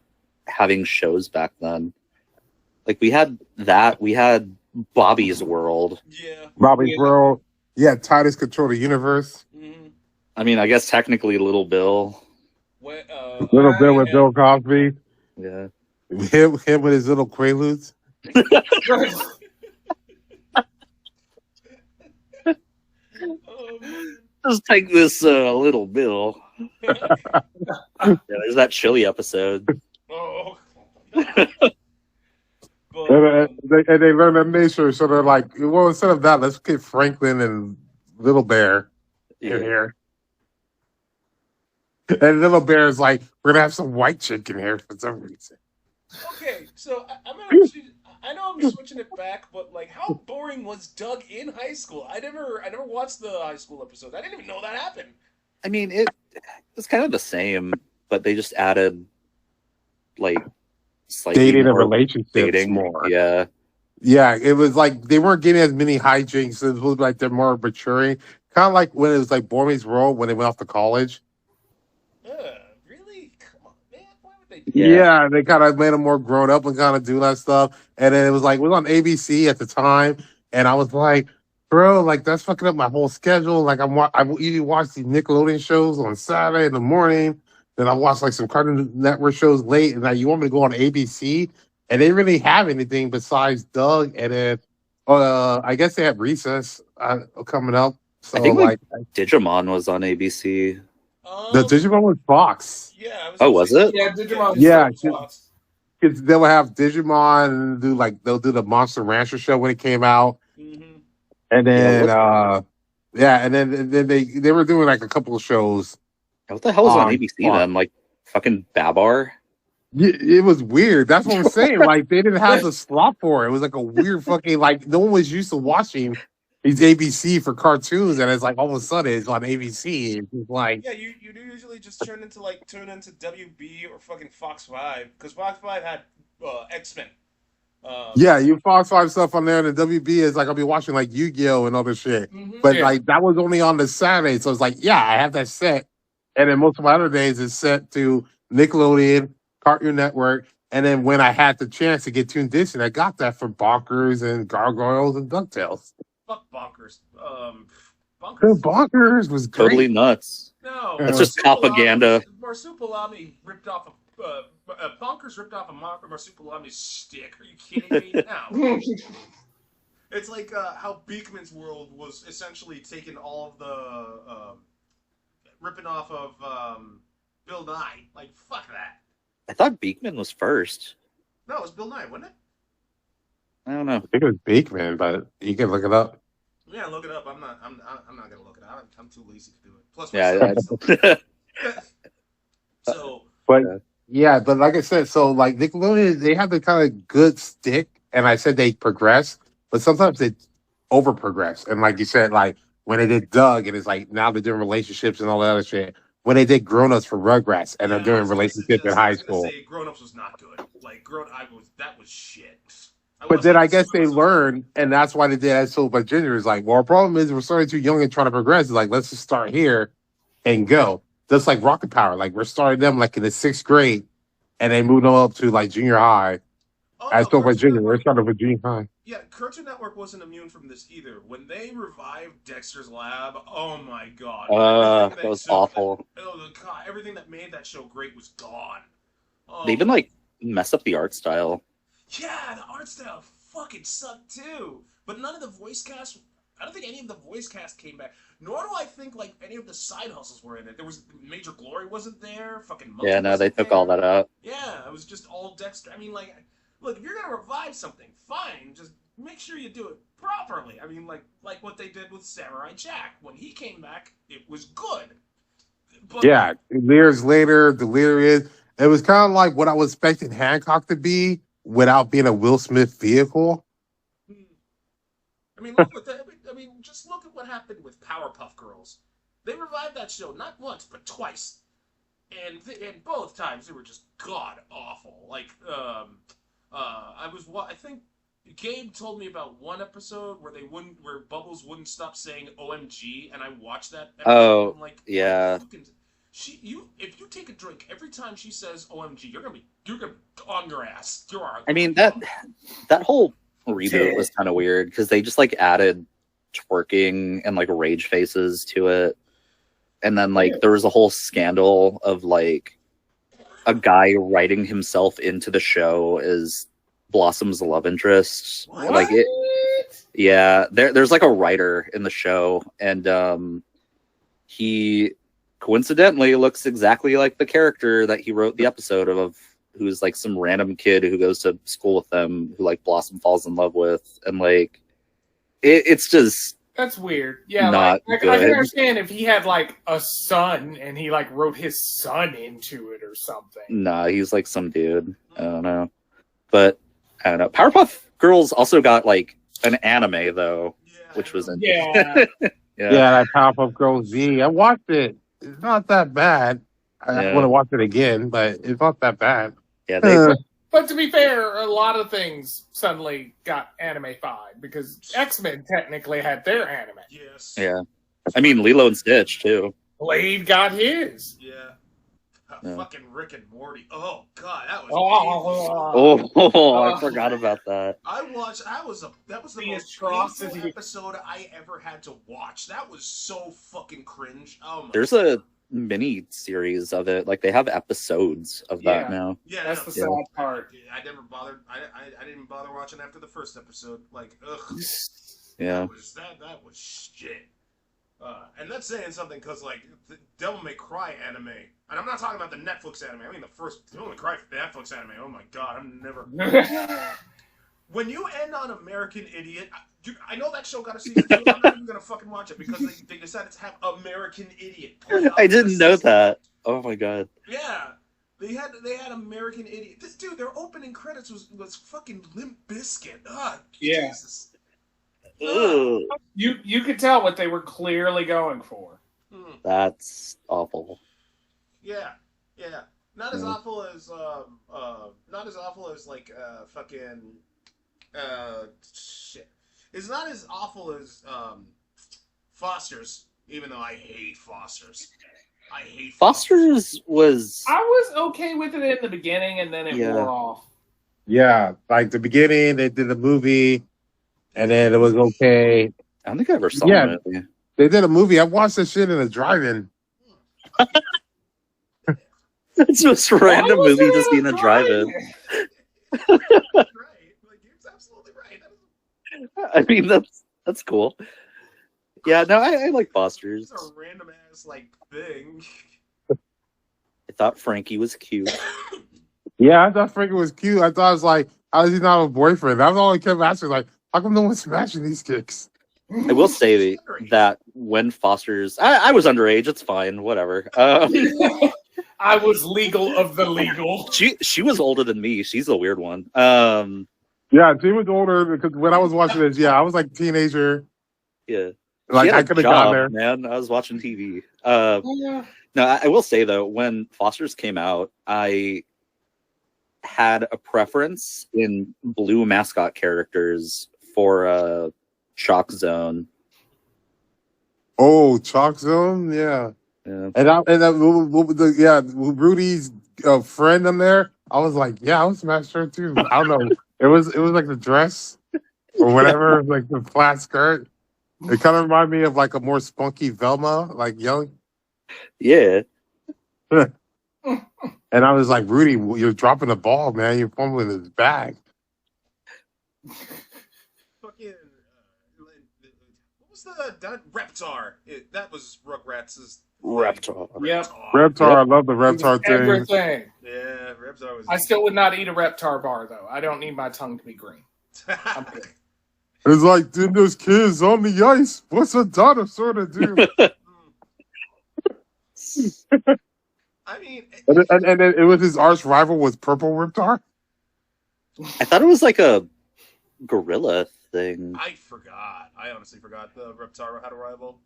having shows back then? Like we had Bobby's World. yeah. Bobby's World. Yeah, Titus Control the Universe. Mm-hmm. I mean, I guess technically Little Bill. What, Little Bill with yeah. Bill Cosby. Yeah. Him with his little quaaludes. Just take this Little Bill. Yeah, there's that chili episode. Oh. And they learn that nature, so they're like, well, instead of that, let's get Franklin and Little Bear in Yeah. here. And Little Bear is like, we're gonna have some white chick in here for some reason. Okay, so I know I'm switching it back, but like, how boring was Doug in high school? I never watched the high school episode. I didn't even know that happened. I mean, it's kind of the same, but they just added like slightly Dating and more relationships dating. more. Yeah. Yeah, it was like they weren't getting as many hijinks. It was like they're more maturing. Kind of like when it was like Boy Meets World when they went off to college. Really? Come on, man. Why would they Yeah, they kind of made them more grown up and kind of do that stuff. And then it was on ABC at the time, and I was like, bro, like that's fucking up my whole schedule. Like I usually watch these Nickelodeon shows on Saturday in the morning, then I watch like some Cartoon Network shows late, and now you want me to go on ABC, and they really have anything besides Doug, and then I guess they have Recess coming up. I So think like like Digimon was on ABC. the Digimon was Fox. Yeah, I was Oh, gonna was say it? Yeah, Digimon was Yeah, Fox. because they'll have Digimon and they'll do the Monster Rancher show when it came out, Mm-hmm. and Yeah, then what and then they were doing like a couple of shows what the hell is on on ABC Fox. then? Like fucking Babar? It was weird. That's what I'm saying. Like they didn't have the slot for it. It was like a weird fucking like no one was used to watching these ABC for cartoons, and it's like all of a sudden it's on ABC. It's just like Yeah, you do usually just turn into WB or fucking Fox 5 because Fox 5 had X-Men. yeah, you Fox Five stuff on there, and the WB is like I'll be watching like Yu-Gi-Oh and other shit. Mm-hmm. But Yeah. like that was only on the Saturday, so it's like yeah, I have that set, and then most of my other days is set to Nickelodeon, Cartoon Network, and then when I had the chance to get tuned in, I got that for Bonkers and Gargoyles and Ducktales. Fuck Bonkers. Good Bonkers. Bonkers was Totally great. nuts. No, That's just propaganda. Marsupilami ripped off Bonkers ripped off a Marsupilami stick. Are you kidding me? No. It's like how Beekman's World was essentially taking all of the ripping off of Bill Nye. Like fuck that. I thought Beekman was first. No, it was Bill Nye, wasn't it? I don't know. I think it was Beekman, but you can look it up. Yeah, look it up. I'm not gonna look it up. I'm too lazy to do it. Plus, my Yeah, son- so But Yeah. yeah, but like I said, so like Nickelodeon, they have the kind of good stick, and I said they progress, but sometimes they over progress. And like you said, like when they did Doug, and it's like now they're doing relationships and all that other shit. When they did Grown Ups for Rugrats, and yeah, they're doing I was gonna relationships in suggest- high I was gonna school. say Grown Ups was not good. Like that was shit. But then I wasn't guess they super- learned, and that's why they did that so much Ginger is like, well, our problem is we're starting too young and trying to progress. It's like, let's just start here and go. Just like Rocket Power. Like we're starting them like in the 6th grade and they moved them up to like junior high. Oh, I no, still by Cartoon junior. We're Network- starting with junior high. Yeah, Cartoon Network wasn't immune from this either. When they revived Dexter's Lab, oh my god, everything That was took- awful. God, everything that made that show great was gone. They even like messed up the art style. Yeah, the art style fucking sucked too. But none of the voice cast. I don't think any of the voice cast came back. Nor do I think like any of the side hustles were in it. There was Major Glory wasn't there. Fucking Monkey Yeah, no, they wasn't took there. all that out. Yeah, it was just all Dexter. I mean, like, look, if you're gonna revive something, fine. Just make sure you do it properly. I mean, like what they did with Samurai Jack when he came back, it was good. But, Yeah. Years later, Delirious. It was kind of like what I was expecting Hancock to be without being a Will Smith vehicle. I mean, look what just look at what happened with Powerpuff Girls. They revived that show not once but twice, and both times they were just god awful. Like, I think Gabe told me about one episode where where Bubbles wouldn't stop saying OMG, and I watched that episode. Oh, and I'm like, yeah. If you take a drink every time she says OMG, you're gonna be on your ass. I mean that whole reboot was kind of weird because they just like added twerking and like rage faces to it, and then like there was a whole scandal of like a guy writing himself into the show as Blossom's love interest. What? Like it, yeah. There's like a writer in the show, and he coincidentally looks exactly like the character that he wrote the episode of, who's like some random kid who goes to school with them, who like Blossom falls in love with, and like it's just That's weird. Yeah, not I good. can understand if he had like a son and he like wrote his son into it or something. Nah, he's like some dude. I don't know, but I don't know. Powerpuff Girls also got like an anime though, which was interesting. Yeah. Yeah, that Powerpuff Girls Z. I watched it. It's not that bad. I Yeah. want to watch it again, but it's not that bad. Yeah, they But to be fair, a lot of things suddenly got anime-fied because X-Men technically had their anime. Yes. yeah. I mean Lilo and Stitch too. Blade got his. Yeah. Yeah. Fucking Rick and Morty. Oh god, that was painful. Oh, I forgot about that. I watched. That was the The most painful atrocity. episode I ever had to watch. That was so fucking cringe. Oh my. There's a mini series of it. Like they have episodes of that Yeah. now. Yeah, That's the no, sad part. I never bothered. I didn't bother watching after the first episode. Like, ugh. Yeah. That was shit. And that's saying something because like the Devil May Cry anime, and I'm not talking about the Netflix anime. I mean the first Devil May Cry Netflix anime. Oh my god, I'm never. When you end on American Idiot, I know that show got a season 2. I'm not even gonna fucking watch it because they decided to have American Idiot play up I the didn't know season. that. Oh my god. Yeah. They had American Idiot. This dude, their opening credits was fucking Limp Bizkit. Ugh, Yeah. Jesus. Ugh, You could tell what they were clearly going for. that's awful. Yeah, yeah. Not as awful as like fucking shit. It's not as awful as Foster's, even though I hate Foster's. I hate Foster's was I was okay with it in the beginning, and then it Yeah. wore off. Yeah, like the beginning, they did the movie, and then it was okay. I don't think I ever saw Yeah. it. They did a movie. I watched that shit in a drive-in. It's just a random Why was movie it just being a drive-in. That's right. Like, he was absolutely right. I mean, that's cool. Yeah, no, I like Foster's. It's a random ass like thing. I thought Frankie was cute. Yeah, I thought Frankie was cute. I thought it was like, how is he not a boyfriend? That's all I kept asking. Like, how come no one's smashing these kicks? I will say that when Foster's, I was underage. It's fine, whatever. I was legal of the legal. She was older than me. She's a weird one. Yeah, she was older because when I was watching this, yeah, I was like teenager. Yeah, Like She had I a could have gone job, there. man. I was watching TV. Yeah. No, I will say though, when Foster's came out, I had a preference in blue mascot characters for Shock Zone. Oh, Chalk Zone, yeah. Yeah. Rudy's friend in there. I was like, yeah, I would smash her too. I don't know. It was like the dress or whatever, like the flat skirt. It kind of reminded me of like a more spunky Velma, like young. Yeah. And I was like, Rudy, you're dropping the ball, man. You're fumbling his bag. Fucking what was that Reptar? That was Rugrats' Reptar. Yep. Reptar, Yep. I love the Reptar thing. Everything. Yeah, Reptar was. I still would not eat a Reptar bar, though. I don't need my tongue to be green. I'm good. It's like, then there's kids on the ice. What's a dinosaur to do? I mean, and then it was his arch rival was Purple Reptar. I thought it was like a gorilla thing. I forgot. I honestly forgot the Reptar had a rival.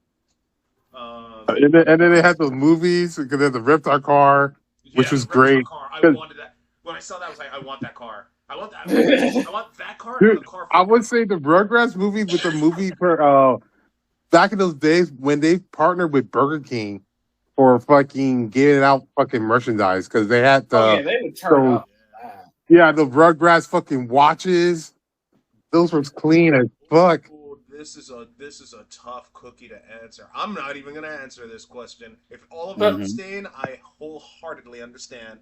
And then they had those movies because they had the Reptar car, which was the Reptar great. Car. I wanted that. When I saw that, I was like, I want that car. I want that. I want that car and Dude, the car. I would say the Rugrats movie with the movie for back in those days when they partnered with Burger King for fucking getting out fucking merchandise because they had the Oh, yeah, they would turn up. yeah, the Rugrats fucking watches. Those were clean as fuck. Ooh, this is a tough cookie to answer. I'm not even gonna answer this question. If all of them abstain, I wholeheartedly understand.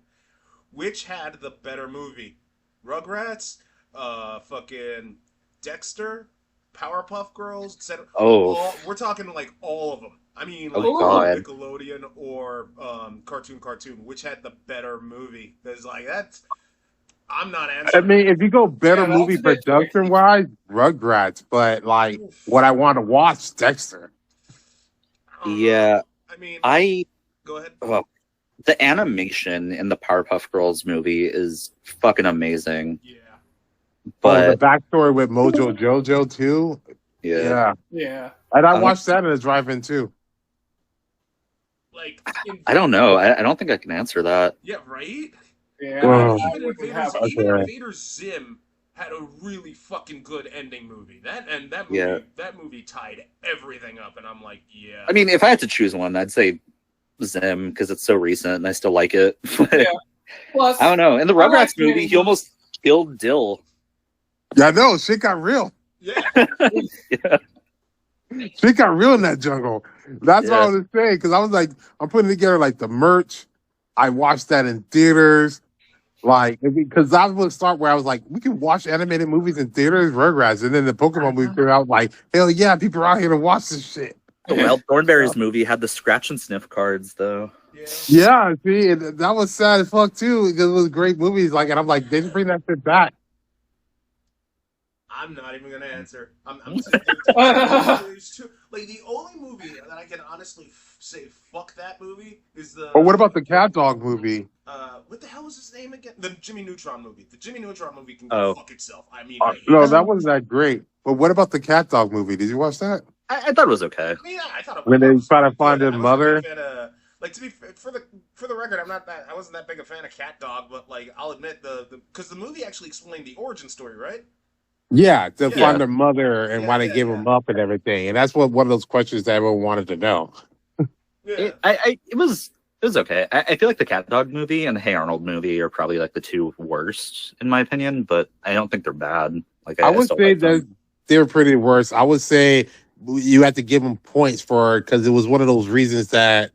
Which had the better movie? Rugrats, fucking Dexter, Powerpuff Girls, etc. Oh. We're talking like all of them. I mean, Oh, like God. Nickelodeon or Cartoon, which had the better movie? There's like that's. I'm not I answering. mean, if you go better Yeah, that's movie a bit production wise, Rugrats, but like what I want to watch, Dexter. I don't know. Yeah, I mean, I go ahead. the animation in the Powerpuff Girls movie is fucking amazing. Yeah. But But the backstory with Mojo Jojo too. yeah, Yeah. And I don't- watched that in a drive-in too. Like, I don't know. I don't think I can answer that. Yeah, right? Yeah. Well, I Even wouldn't Invader, have a- even Okay. Invader Zim had a really fucking good ending movie. That movie, Yeah. that movie tied everything up, and I'm like, yeah. I mean, if I had to choose one, I'd say Zim because it's so recent and I still like it. But Yeah. Plus, I don't know. In the I like Rugrats movie, he almost killed Dill. Yeah, I know. Shit got real. Yeah. Yeah. Shit got real in that jungle. That's what I Yeah. was saying. Because I was like, I'm putting together like the merch. I watched that in theaters. Like, because that was the start where I was like, we can watch animated movies in theaters, Rugrats. And then the Pokemon movie came out, like, hell yeah, people are out here to watch this shit. The Wild Thornberries movie had the scratch and sniff cards, though. Yeah. Yeah, see, and that was sad as fuck too, because it was great movies. Like, and I'm like, they should bring that shit back. I'm not even gonna answer. I'm saying there's two. Like the only movie that I can honestly say fuck that movie is the. Or what about the Cat Dog movie? What the hell was his name again? The Jimmy Neutron movie. The Jimmy Neutron movie can Oh. go fuck itself. I mean, No, that wasn't that great. But what about the Cat Dog movie? Did you watch that? I thought it was okay. yeah, I thought it When they was try to pretty find good. their I wasn't a mother? big fan of- like to be for the record, I wasn't that big a fan of Cat Dog, but like I'll admit because the movie actually explained the origin story, right? Yeah, to Yeah. find their mother and why they Yeah, gave yeah. them up and everything. And that's one of those questions that everyone wanted to know. Yeah. It was okay. I feel like the Cat Dog movie and the Hey Arnold movie are probably like the two worst in my opinion, but I don't think they're bad. Like I would still say like them. that they were pretty worse. I would say you have to give them points for because it was one of those reasons that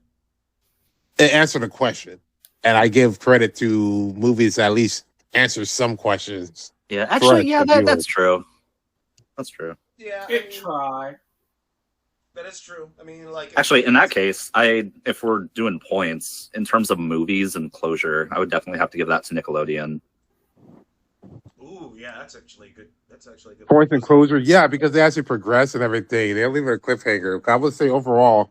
it answered a question. And I give credit to movies that at least answer some questions. Yeah, actually, Correct, yeah, the that's true. That's true. Yeah, it tried. that is true. I mean, like Actually, in that case, if we're doing points in terms of movies and closure, I would definitely have to give that to Nickelodeon. Ooh, yeah, that's actually good. That's actually a good. Points and closure, yeah, because they actually progress and everything. They don't leave it a cliffhanger. I would say overall,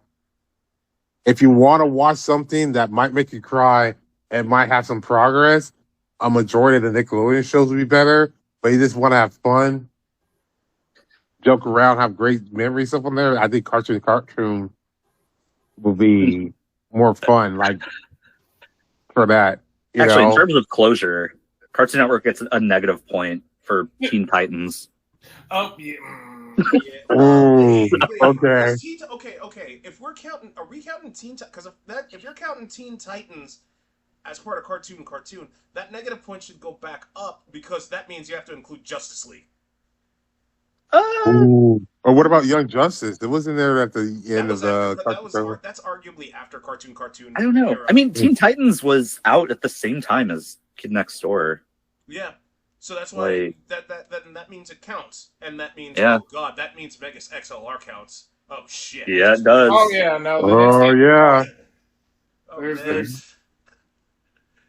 if you want to watch something that might make you cry and might have some progress, a majority of the Nickelodeon shows would be better. But you just want to have fun, joke around, have great memory stuff on there. I think cartoon will be more fun, like for that. You Actually, know? in terms of closure, Cartoon Network gets a negative point for Teen Titans. Oh yeah. Yeah. Ooh, okay. Okay. If we're counting, are we counting Because if you're counting Teen Titans as part of cartoon, that negative point should go back up because that means you have to include Justice League. Ooh. Or what about Young Justice? It wasn't there at the end of the That's arguably after cartoon. I don't know. Era. I mean, Teen Titans was out at the same time as Kid Next Door. Yeah. So that's why Like, that means it counts, and that means Yeah. oh god, that means Megas XLR counts. Oh shit. Yeah, it does. Oh yeah, no. Oh yeah. Oh, There's man. this.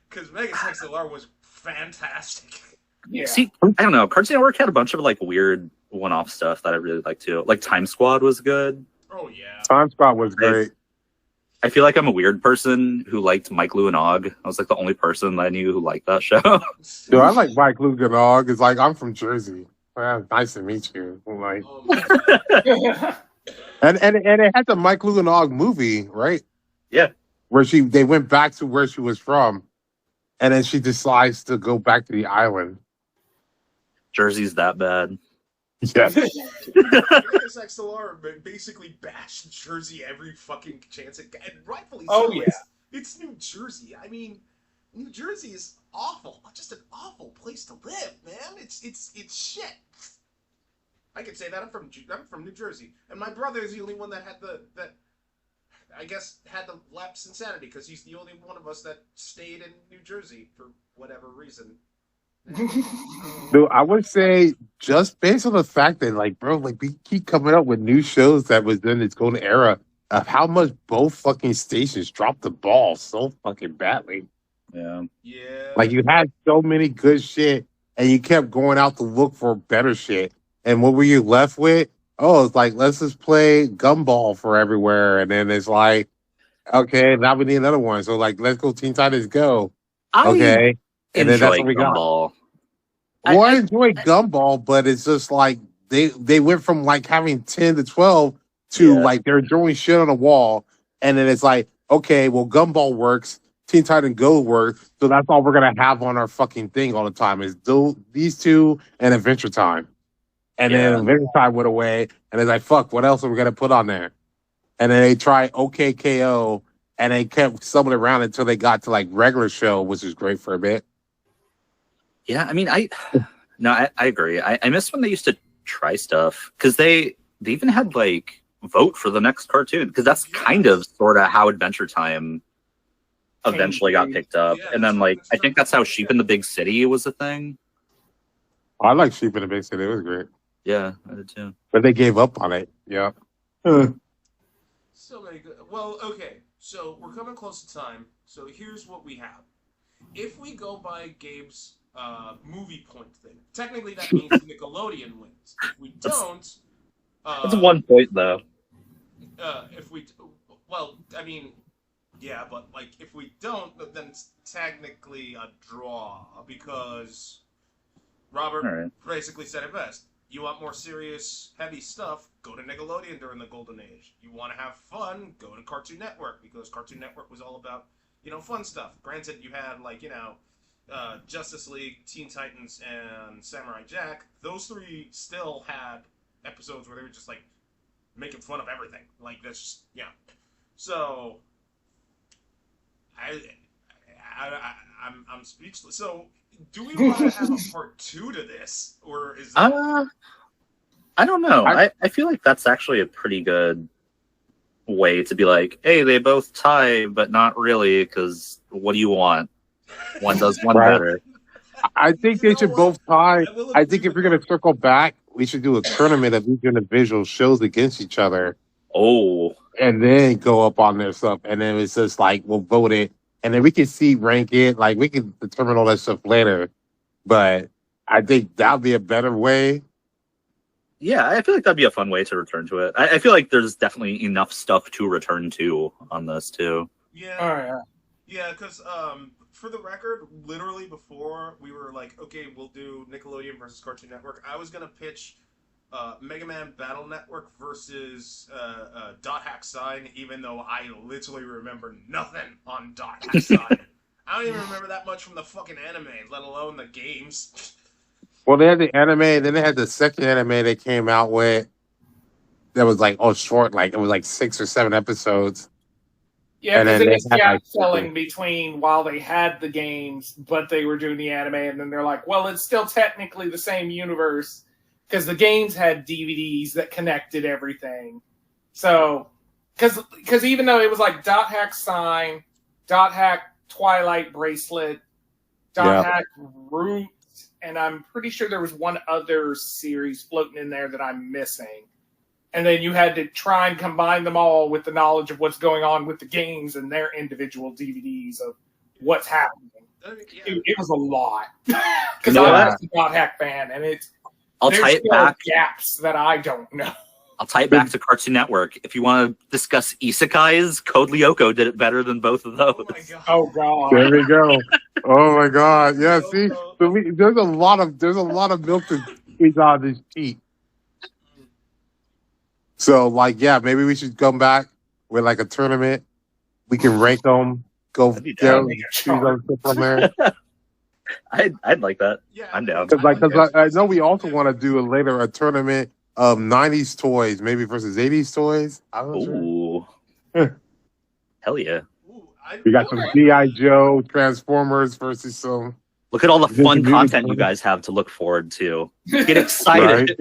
Because Megas XLR was fantastic. Yeah. See, I don't know. Cartoon Network had a bunch of like weird one-off stuff that I really liked too. Like Time Squad was good. Oh yeah. Time Spot was great. I feel like I'm a weird person who liked Mike Lou and Og. I was like the only person that I knew who liked that show. Dude, I like Mike Luganog. It's like I'm from Jersey. Well, nice to meet you. Like, and it had the Mike Luganog movie, right? Yeah. Where they went back to where she was from, and then she decides to go back to the island. Jersey's that bad. Yes. Megas XLR basically bashed Jersey every fucking chance it got, and rightfully so. Oh, yeah. It's New Jersey. I mean, New Jersey is awful. Just an awful place to live, man. It's shit. I could say that I'm from New Jersey, and my brother is the only one that had the lapse insanity because he's the only one of us that stayed in New Jersey for whatever reason. Dude, I would say just based on the fact that, like, bro, like we keep coming up with new shows that was in its golden era of how much both fucking stations dropped the ball so fucking badly. Yeah. Yeah. Like you had so many good shit, and you kept going out to look for better shit. And what were you left with? Oh, it's like let's just play Gumball for everywhere, and then it's like, okay, now we need another one. So like, let's go Teen Titans Go. Okay. And then that's Enjoy what we got. Gumball. Well, I enjoy Gumball, but it's just like they went from like having 10 to 12 to like they're drawing shit on the wall, and then it's like, okay, well, Gumball works, Teen Titan Go works, so that's all we're gonna have on our fucking thing all the time is these two and Adventure Time. And then Adventure Time went away, and it's like, fuck, what else are we gonna put on there? And then they try OKKO, and they kept stumbling around until they got to like regular show, which was great for a bit. Yeah, I mean, I agree. I miss when they used to try stuff because they even had like vote for the next cartoon because that's kind of sort of how Adventure Time eventually got picked up, Yeah, and then that's like what- I think that's how Sheep in the Big City was a thing. I like Sheep in the Big City; it was great, Yeah, I did too. but they gave up on it. Yeah. So many good. Well, okay. So we're coming close to time. So here's what we have. If we go by Gabe's movie point thing, technically that means Nickelodeon wins. If we don't, That's 1 point though. if we, well, I mean, yeah, but like if we don't, then it's technically a draw because Robert All right. basically said it best. You want more serious, heavy stuff, go to Nickelodeon during the Golden Age. You want to have fun, go to Cartoon Network, because Cartoon Network was all about, fun stuff. Granted, you had, Justice League, Teen Titans, and Samurai Jack. Those three still had episodes where they were just, making fun of everything. That's just, yeah. So, I'm speechless. So, do we want to have a part 2 to this, or is that... I don't know. I feel like that's actually a pretty good way to be like, hey, they both tie, but not really, because what do you want? One does one Right. better. I think You they know should what? both tie. will I agree think if with we're gonna that. circle back, we should do a tournament of each individual shows against each other, Oh, and then go up on their stuff, and then it's just like we'll vote it, and then we can rank it, like we can determine all that stuff later. But I think that'd be a better way. yeah, I feel like that'd be a fun way to return to it. I feel like there's definitely enough stuff to return to on this too. Yeah. All right. Yeah, because for the record, literally before we were like, okay, we'll do Nickelodeon versus Cartoon Network, I was gonna pitch Mega Man Battle Network versus Dot Hack Sign, even though I literally remember nothing on Dot Hack Sign. I don't even remember that much from the fucking anime, let alone the games. Well, they had the anime, and then they had the second anime they came out with that was short, it was 6 or 7 episodes. Yeah, And because then it they was had, gap selling between while they had the games, but they were doing the anime, and then they're like, well, it's still technically the same universe because the games had DVDs that connected everything. So, because even though it was like Dot Hack Sign, Dot Hack Twilight Bracelet, Dot Hack Root, and I'm pretty sure there was one other series floating in there that I'm missing. And then you had to try and combine them all with the knowledge of what's going on with the games and their individual DVDs of what's happening. I mean, yeah. Dude, it was a lot. Because You know I what? was a Dot Hack fan, and I'll there's tie it still back. gaps that I don't know. I'll tie it back to Cartoon Network. If you want to discuss isekais, Code Lyoko did it better than both of those. Oh my god. Oh god. There we go. Oh my god! Yeah, see, so there's a lot of milk to squeeze out of this sheet. So, maybe we should come back with a tournament. We can rank them. Go That'd be down, down. choose on stuff from there. I'd like that. Yeah, I'm down. Because I know we also want to do a tournament of '90s toys, maybe versus '80s toys. I don't know. Ooh. Hell yeah. Ooh, We got some GI Joe, Transformers versus some. Look at all the fun Movie content you tournament. guys have to look forward to. Get excited.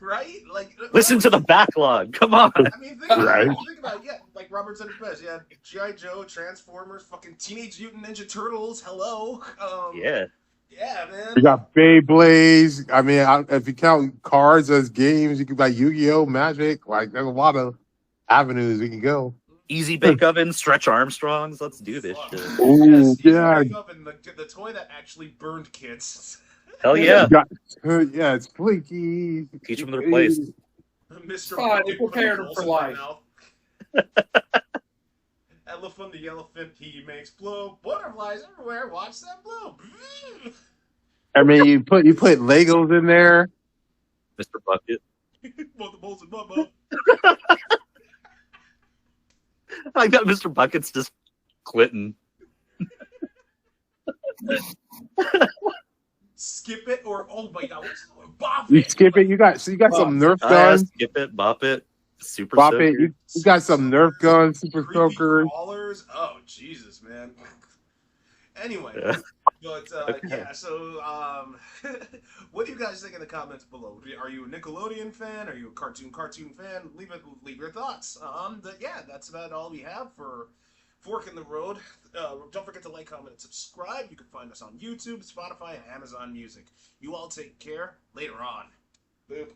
right? Listen to the backlog. Come on. I mean, think about Right. it. Think about it. Yeah, like Robert said it best. Yeah, G.I. Joe, Transformers, fucking Teenage Mutant Ninja Turtles. Hello. Yeah. Yeah, man. We got Beyblades. I mean, if you count cards as games, you can buy Yu-Gi-Oh, Magic. There's a lot of avenues we can go. Easy Bake Oven, Stretch Armstrongs. Let's do this shit. Ooh, Yes, yeah. Big Oven, the toy that actually burned kids. Hell yeah. We got, it's Flinky. Teach them their place. Mr. Fine, Fucking prepared putting for balls in life. my mouth. Elephant the elephant, he makes blow. Butterflies everywhere, watch that blow. I mean, you put Legos in there. Mr. Bucket. Both the balls in my mouth. I got Mr. Bucket's just quitting. Skip it or oh my god, what's the Bop You it. skip it. You got some Nerf Ah, guns. skip it, bop it. Super Bop it. Soaker. You got some Nerf guns, Super Creepy Soakers. crawlers. Oh Jesus, man. Anyway, Yeah. but Okay. yeah. So, what do you guys think in the comments below? Are you a Nickelodeon fan? Are you a cartoon fan? Leave your thoughts. But yeah, that's about all we have for Fork in the Road. Don't forget to like, comment, and subscribe. You can find us on YouTube, Spotify, and Amazon Music. You all take care. Later on. Boop.